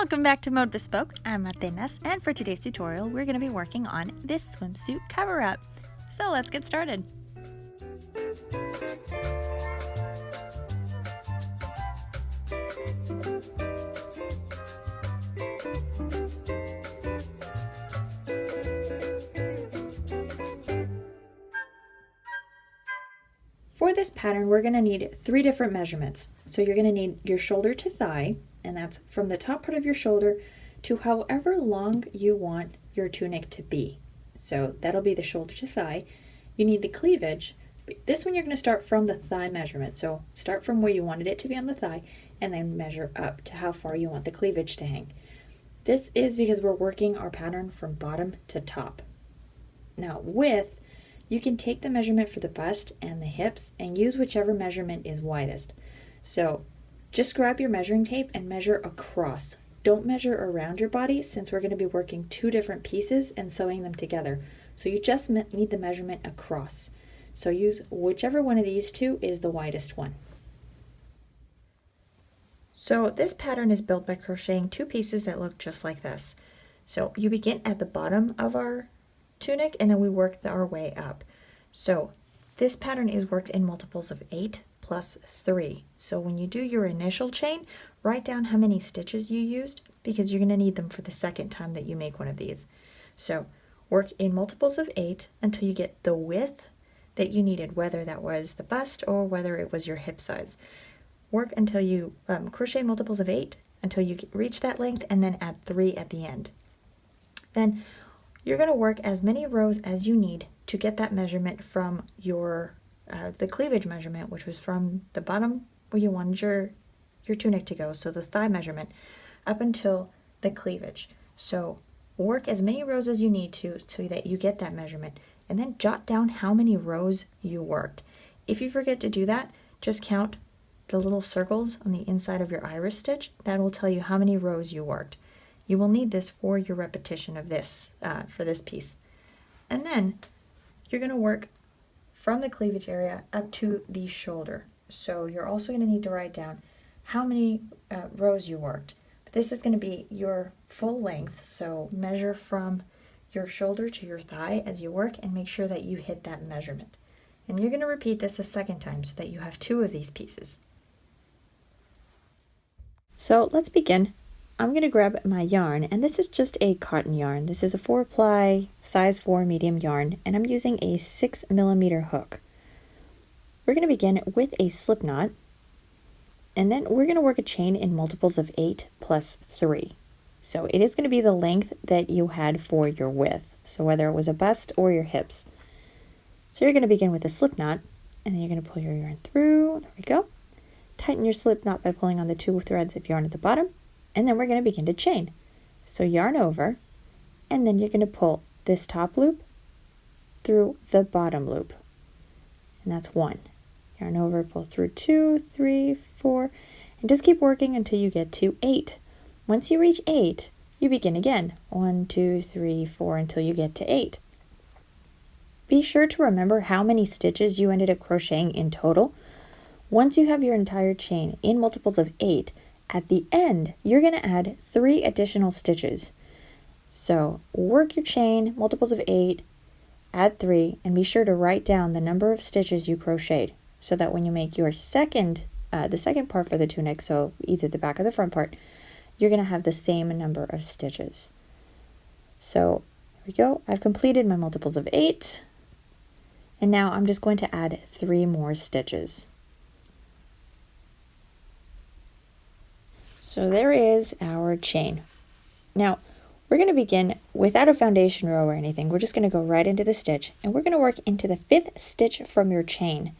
Welcome back to Mode Bespoke. I'm Atenas, and for today's tutorial, we're going to be working on this swimsuit cover-up. So let's get started. For this pattern, we're going to need 3 different measurements. So you're going to need your shoulder to thigh, and that's from the top part of your shoulder to however long you want your tunic to be. So that'll be the shoulder to thigh. You need the cleavage. This one you're going to start from the thigh measurement. So start from where you wanted it to be on the thigh and then measure up to how far you want the cleavage to hang. This is because we're working our pattern from bottom to top. Now width, you can take the measurement for the bust and the hips and use whichever measurement is widest. So just grab your measuring tape and measure across. Don't measure around your body since we're going to be working 2 different pieces and sewing them together. So you just need the measurement across. So use whichever one of these 2 is the widest one. So this pattern is built by crocheting 2 pieces that look just like this. So you begin at the bottom of our tunic and then we work our way up. So this pattern is worked in multiples of 8 plus 3. So when you do your initial chain, write down how many stitches you used because you're going to need them for the second time that you make one of these. So work in multiples of 8 until you get the width that you needed, whether that was the bust or whether it was your hip size. Work until you crochet multiples of 8 until you reach that length and then add 3 at the end. Then you're going to work as many rows as you need to get that measurement from your the cleavage measurement, which was from the bottom where you wanted your tunic to go, so the thigh measurement, up until the cleavage. So work as many rows as you need to so that you get that measurement, and then jot down how many rows you worked. If you forget to do that, just count the little circles on the inside of your iris stitch. That will tell you how many rows you worked. You will need this for your repetition of this, for this piece. And then you're going to work from the cleavage area up to the shoulder. So you're also going to need to write down how many rows you worked. But this is going to be your full length, so measure from your shoulder to your thigh as you work and make sure that you hit that measurement. And you're going to repeat this a second time so that you have 2 of these pieces. So let's begin. I'm going to grab my yarn, and this is just a cotton yarn. This is a 4-ply size 4 medium yarn, and I'm using a 6mm hook. We're going to begin with a slip knot, and then we're going to work a chain in multiples of 8 plus 3. So it is going to be the length that you had for your width, so whether it was a bust or your hips. So you're going to begin with a slip knot, and then you're going to pull your yarn through. There we go. Tighten your slip knot by pulling on the 2 threads of yarn at the bottom. And then we're going to begin to chain. So yarn over, and then you're going to pull this top loop through the bottom loop. And that's 1. Yarn over, pull through 2, 3, 4, and just keep working until you get to 8. Once you reach 8, you begin again. 1, 2, 3, 4, until you get to 8. Be sure to remember how many stitches you ended up crocheting in total. Once you have your entire chain in multiples of 8, at the end, you're going to add 3 additional stitches. So work your chain, multiples of 8, add 3, and be sure to write down the number of stitches you crocheted so that when you make your the second part for the tunic, so either the back or the front part, you're going to have the same number of stitches. So here we go. I've completed my multiples of 8, and now I'm just going to add 3 more stitches. So there is our chain. Now, we're going to begin without a foundation row or anything. We're just going to go right into the stitch, and we're going to work into the 5th stitch from your chain.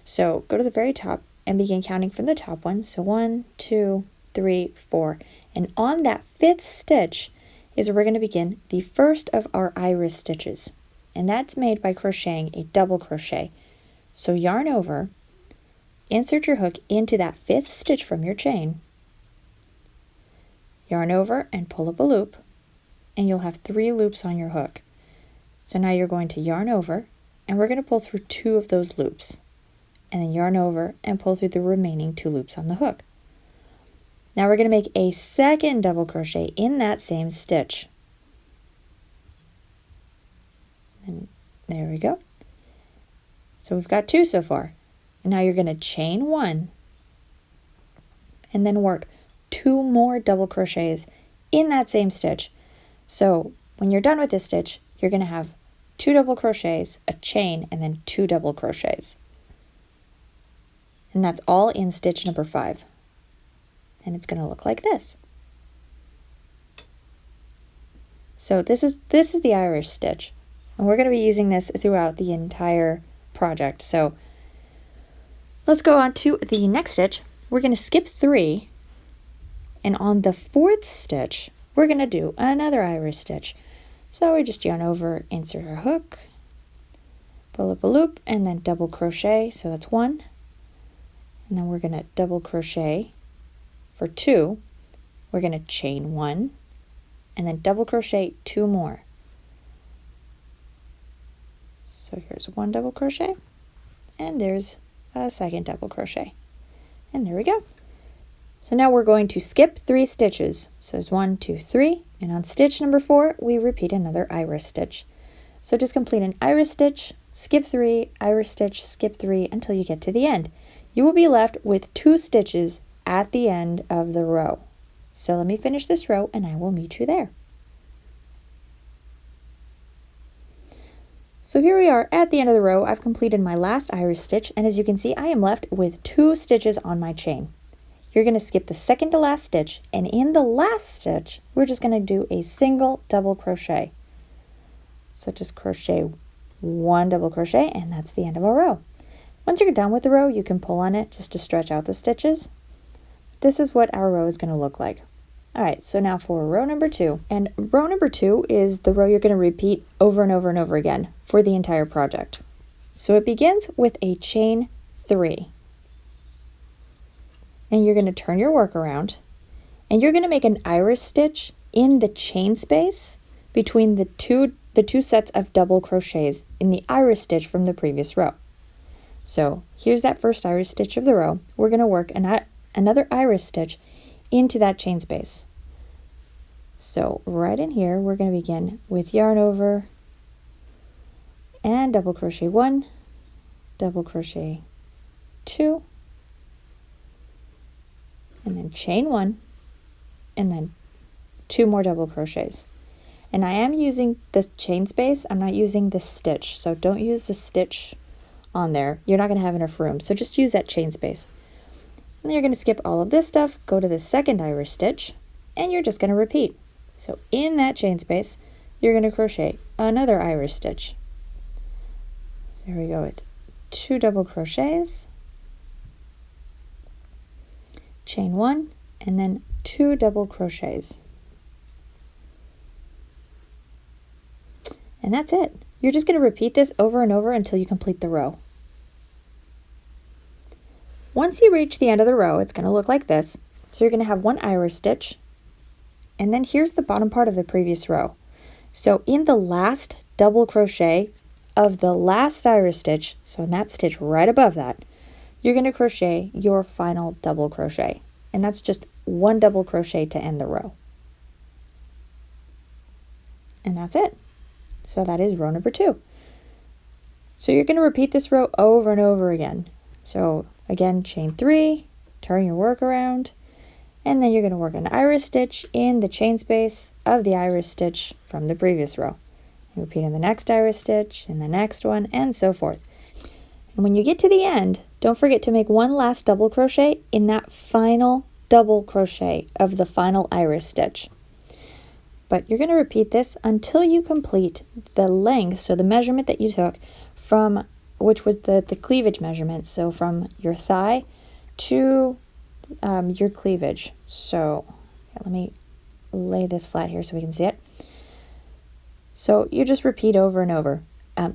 So go to the very top and begin counting from the top one. So 1, 2, 3, 4. And on that 5th stitch is where we're going to begin the first of our iris stitches. And that's made by crocheting a double crochet. So yarn over, insert your hook into that 5th stitch from your chain, yarn over and pull up a loop, and you'll have 3 loops on your hook. So now you're going to yarn over, and we're going to pull through 2 of those loops, and then yarn over and pull through the remaining 2 loops on the hook. Now we're going to make a second double crochet in that same stitch. And there we go. So we've got 2 so far. And now you're going to chain 1 and then work 2 more double crochets in that same stitch. So when you're done with this stitch, you're going to have 2 double crochets, a chain, and then 2 double crochets. And that's all in stitch number 5. And it's going to look like this. So this is the iris stitch, and we're going to be using this throughout the entire project. So let's go on to the next stitch. We're going to skip 3, and on the 4th stitch, we're going to do another iris stitch. So we just yarn over, insert our hook, pull up a loop, and then double crochet. So that's 1, and then we're going to double crochet for 2. We're going to chain 1, and then double crochet 2 more. So here's 1 double crochet, and there's a second double crochet, and there we go. So now we're going to skip 3 stitches. So there's 1, 2, 3, and on stitch number 4, we repeat another iris stitch. So just complete an iris stitch, skip 3, iris stitch, skip 3 until you get to the end. You will be left with 2 stitches at the end of the row. So let me finish this row and I will meet you there. So here we are at the end of the row. I've completed my last iris stitch, and as you can see, I am left with 2 stitches on my chain. You're going to skip the second to last stitch, and in the last stitch, we're just going to do a single double crochet. So just crochet 1 double crochet, and that's the end of our row. Once you're done with the row, you can pull on it just to stretch out the stitches. This is what our row is going to look like. All right, so now for row number 2. And row number 2 is the row you're going to repeat over and over and over again for the entire project. So it begins with a chain 3. And you're going to turn your work around, and you're going to make an iris stitch in the chain space between the two sets of double crochets in the iris stitch from the previous row. So here's that first iris stitch of the row. We're going to work another iris stitch into that chain space. So right in here, we're going to begin with yarn over and double crochet 1, double crochet 2, and then chain 1, and then 2 more double crochets. And I am using the chain space, I'm not using the stitch, so don't use the stitch on there. You're not going to have enough room, so just use that chain space. And then you're going to skip all of this stuff, go to the second iris stitch, and you're just going to repeat. So in that chain space, you're going to crochet another iris stitch. So here we go with 2 double crochets, chain 1, and then 2 double crochets. And that's it. You're just going to repeat this over and over until you complete the row. Once you reach the end of the row, it's going to look like this. So you're going to have 1 iris stitch, and then here's the bottom part of the previous row. So in the last double crochet of the last iris stitch, so in that stitch right above that, you're going to crochet your final double crochet, and that's just 1 double crochet to end the row. And that's it. So that is row number 2. So you're going to repeat this row over and over again. So again, chain 3, turn your work around, and then you're going to work an iris stitch in the chain space of the iris stitch from the previous row. And repeat in the next iris stitch, in the next one, and so forth. And when you get to the end, don't forget to make 1 last double crochet in that final double crochet of the final iris stitch. But you're going to repeat this until you complete the length, so the measurement that you took from, which was the cleavage measurement, so from your thigh to your cleavage. So yeah, let me lay this flat here so we can see it. So you just repeat over and over.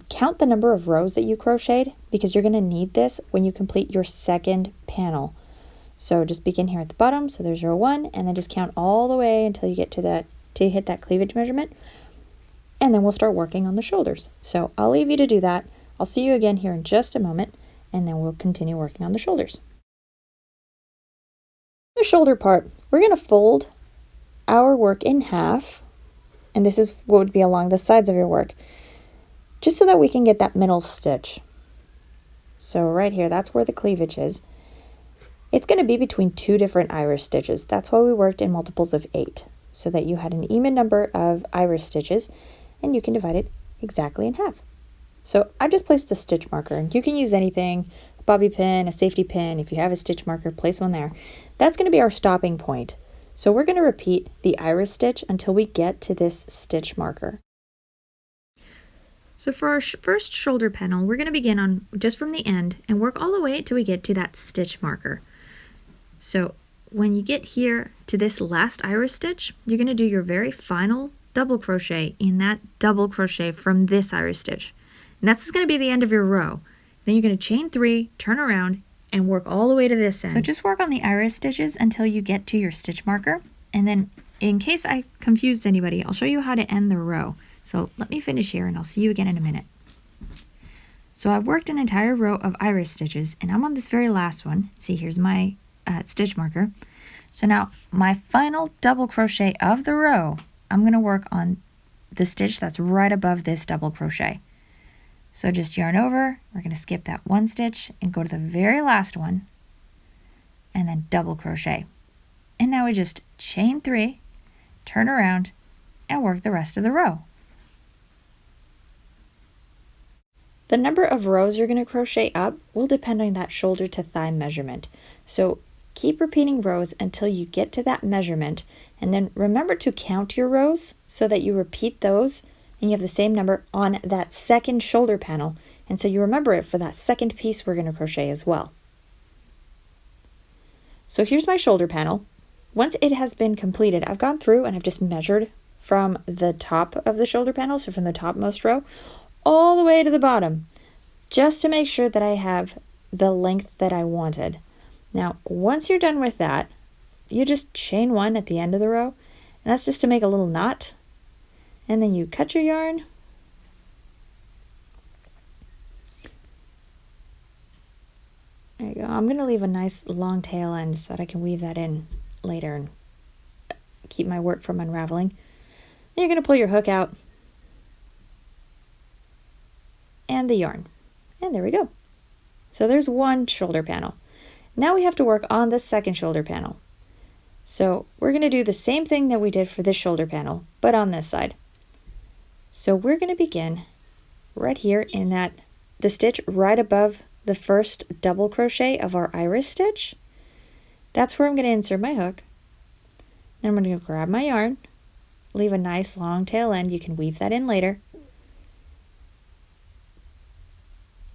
Count the number of rows that you crocheted, because you're going to need this when you complete your second panel. So just begin here at the bottom, so there's row 1, and then just count all the way until you get to that, to hit that cleavage measurement, and then we'll start working on the shoulders. So I'll leave you to do that. I'll see you again here in just a moment, and then we'll continue working on the shoulders. The shoulder part, we're going to fold our work in half, and this is what would be along the sides of your work, just so that we can get that middle stitch. So right here, that's where the cleavage is. It's going to be between two different iris stitches. That's why we worked in multiples of 8, so that you had an even number of iris stitches, and you can divide it exactly in half. So I just placed a stitch marker, and you can use anything, a bobby pin, a safety pin. If you have a stitch marker, place one there. That's going to be our stopping point. So we're going to repeat the iris stitch until we get to this stitch marker. So for our first shoulder panel, we're going to begin on just from the end and work all the way till we get to that stitch marker. So when you get here to this last iris stitch, you're going to do your very final double crochet in that double crochet from this iris stitch. And that's going to be the end of your row. Then you're going to chain 3, turn around, and work all the way to this end. So just work on the iris stitches until you get to your stitch marker. And then in case I confused anybody, I'll show you how to end the row. So let me finish here and I'll see you again in a minute. So I've worked an entire row of iris stitches and I'm on this very last one. See, here's my stitch marker. So now my final double crochet of the row, I'm going to work on the stitch that's right above this double crochet. So just yarn over, we're going to skip that one stitch and go to the very last one and then double crochet. And now we just chain 3, turn around, and work the rest of the row. The number of rows you're going to crochet up will depend on that shoulder to thigh measurement. So keep repeating rows until you get to that measurement, and then remember to count your rows so that you repeat those and you have the same number on that second shoulder panel, and so you remember it for that second piece we're going to crochet as well. So here's my shoulder panel. Once it has been completed, I've gone through and I've just measured from the top of the shoulder panel, so from the topmost row, all the way to the bottom, just to make sure that I have the length that I wanted. Now, once you're done with that, you just chain 1 at the end of the row, and that's just to make a little knot. And then you cut your yarn, there you go. I'm going to leave a nice long tail end so that I can weave that in later and keep my work from unraveling. Then you're going to pull your hook out and the yarn, and there we go. So there's one shoulder panel. Now we have to work on the second shoulder panel. So we're going to do the same thing that we did for this shoulder panel, but on this side. So we're going to begin right here in the stitch right above the first double crochet of our iris stitch. That's where I'm going to insert my hook. Then I'm going to grab my yarn, leave a nice long tail end. You can weave that in later.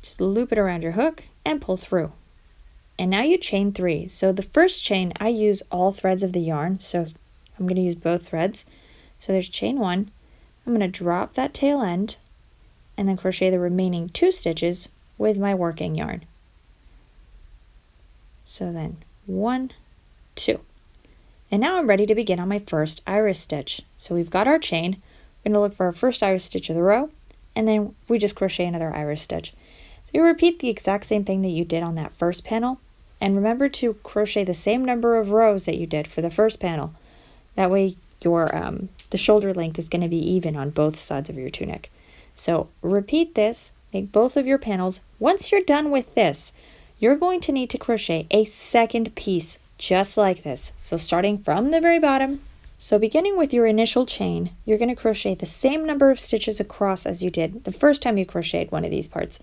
Just loop it around your hook and pull through. And now you chain 3. So the first chain, I use all threads of the yarn, so I'm going to use both threads. So there's chain 1. I'm going to drop that tail end and then crochet the remaining 2 stitches with my working yarn. So then 1, 2. And now I'm ready to begin on my first iris stitch. So we've got our chain. We're going to look for our first iris stitch of the row, and then we just crochet another iris stitch. So you repeat the exact same thing that you did on that first panel, and remember to crochet the same number of rows that you did for the first panel. That way your the shoulder length is going to be even on both sides of your tunic. So repeat this, make both of your panels. Once you're done with this, you're going to need to crochet a second piece just like this. So starting from the very bottom, so beginning with your initial chain, you're going to crochet the same number of stitches across as you did the first time you crocheted one of these parts.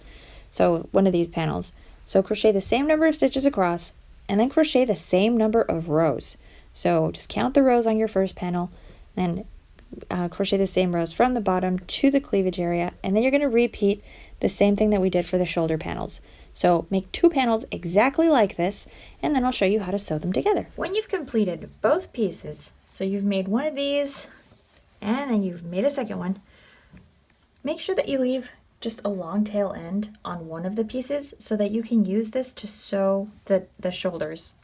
So one of these panels. So crochet the same number of stitches across and then crochet the same number of rows. So just count the rows on your first panel, then crochet the same rows from the bottom to the cleavage area, and then you're going to repeat the same thing that we did for the shoulder panels. So make 2 panels exactly like this, and then I'll show you how to sew them together. When you've completed both pieces, so you've made one of these and then you've made a second one, make sure that you leave just a long tail end on one of the pieces so that you can use this to sew the shoulders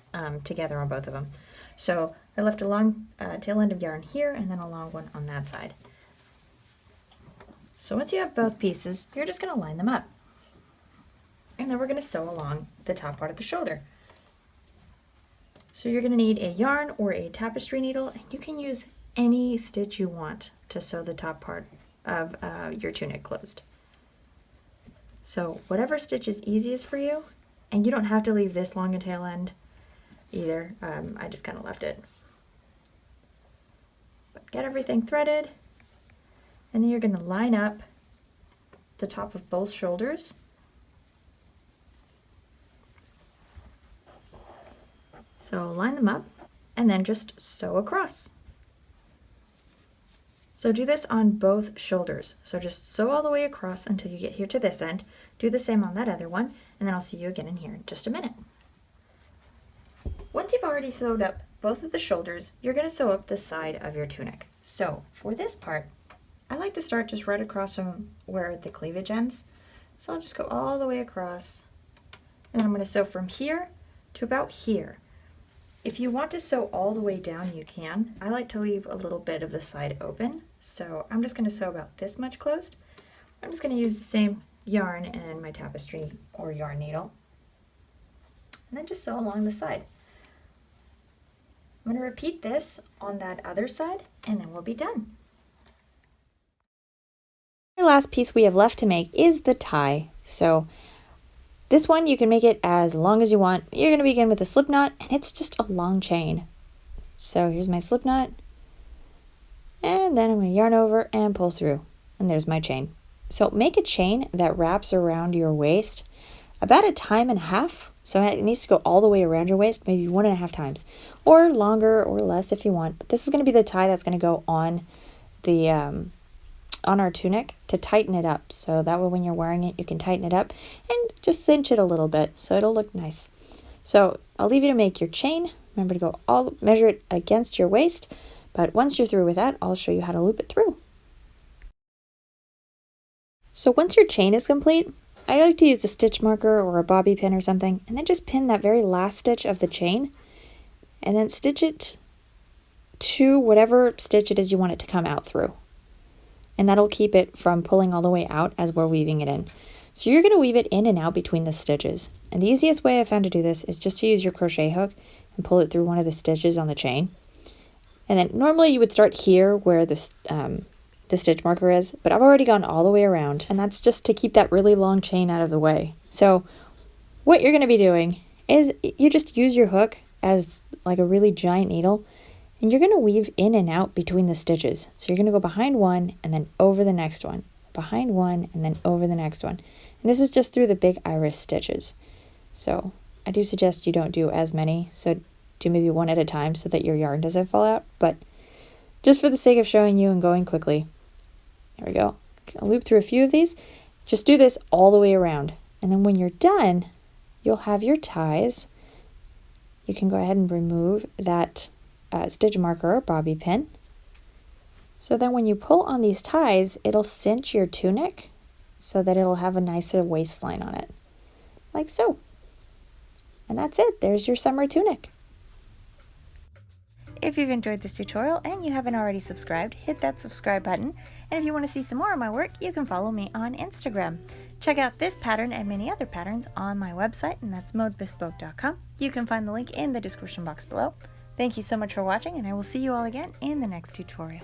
together on both of them. So I left a long tail end of yarn here and then a long one on that side. So once you have both pieces, you're just going to line them up. And then we're going to sew along the top part of the shoulder. So you're going to need a yarn or a tapestry needle, and you can use any stitch you want to sew the top part of your tunic closed. So whatever stitch is easiest for you, and you don't have to leave this long a tail end either. I just kind of left it. But get everything threaded, and then you're going to line up the top of both shoulders. So line them up and then just sew across. So do this on both shoulders. So just sew all the way across until you get here to this end. Do the same on that other one, and then I'll see you again in here in just a minute. Once you've already sewed up both of the shoulders, you're going to sew up the side of your tunic. So for this part, I like to start just right across from where the cleavage ends. So I'll just go all the way across, and then I'm going to sew from here to about here. If you want to sew all the way down, you can. I like to leave a little bit of the side open, so I'm just going to sew about this much closed. I'm just going to use the same yarn and my tapestry or yarn needle, and then just sew along the side. I'm going to repeat this on that other side, and then we'll be done. The last piece we have left to make is the tie. So this one, you can make it as long as you want. You're going to begin with a slip knot, and it's just a long chain. So here's my slip knot, and then I'm going to yarn over and pull through, and there's my chain. So make a chain that wraps around your waist about 1.5 times. So it needs to go all the way around your waist, maybe 1.5 times, or longer or less if you want. But this is going to be the tie that's going to go on the on our tunic to tighten it up, so that way when you're wearing it you can tighten it up and just cinch it a little bit so it'll look nice. So I'll leave you to make your chain. Remember to go measure it against your waist, but once you're through with that, I'll show you how to loop it through. So once your chain is complete, I like to use a stitch marker or a bobby pin or something, and then just pin that very last stitch of the chain and then stitch it to whatever stitch it is you want it to come out through. And that'll keep it from pulling all the way out as we're weaving it in. So you're going to weave it in and out between the stitches. And the easiest way I found to do this is just to use your crochet hook and pull it through one of the stitches on the chain. And then normally you would start here where the stitch marker is, but I've already gone all the way around, and that's just to keep that really long chain out of the way. So what you're going to be doing is you just use your hook as like a really giant needle, and you're going to weave in and out between the stitches. So you're going to go behind one and then over the next one, behind one and then over the next one. And this is just through the big iris stitches. So I do suggest you don't do as many, so do maybe one at a time so that your yarn doesn't fall out. But just for the sake of showing you and going quickly, there we go. I'll loop through a few of these. Just do this all the way around. And then when you're done, you'll have your ties. You can go ahead and remove that stitch marker or bobby pin. So then when you pull on these ties, it'll cinch your tunic so that it'll have a nicer waistline on it, like so. And that's it. There's your summer tunic. If you've enjoyed this tutorial and you haven't already subscribed, hit that subscribe button. And if you want to see some more of my work, you can follow me on Instagram. Check out this pattern and many other patterns on my website, and that's modebespoke.com. You can find the link in the description box below. Thank you so much for watching, and I will see you all again in the next tutorial.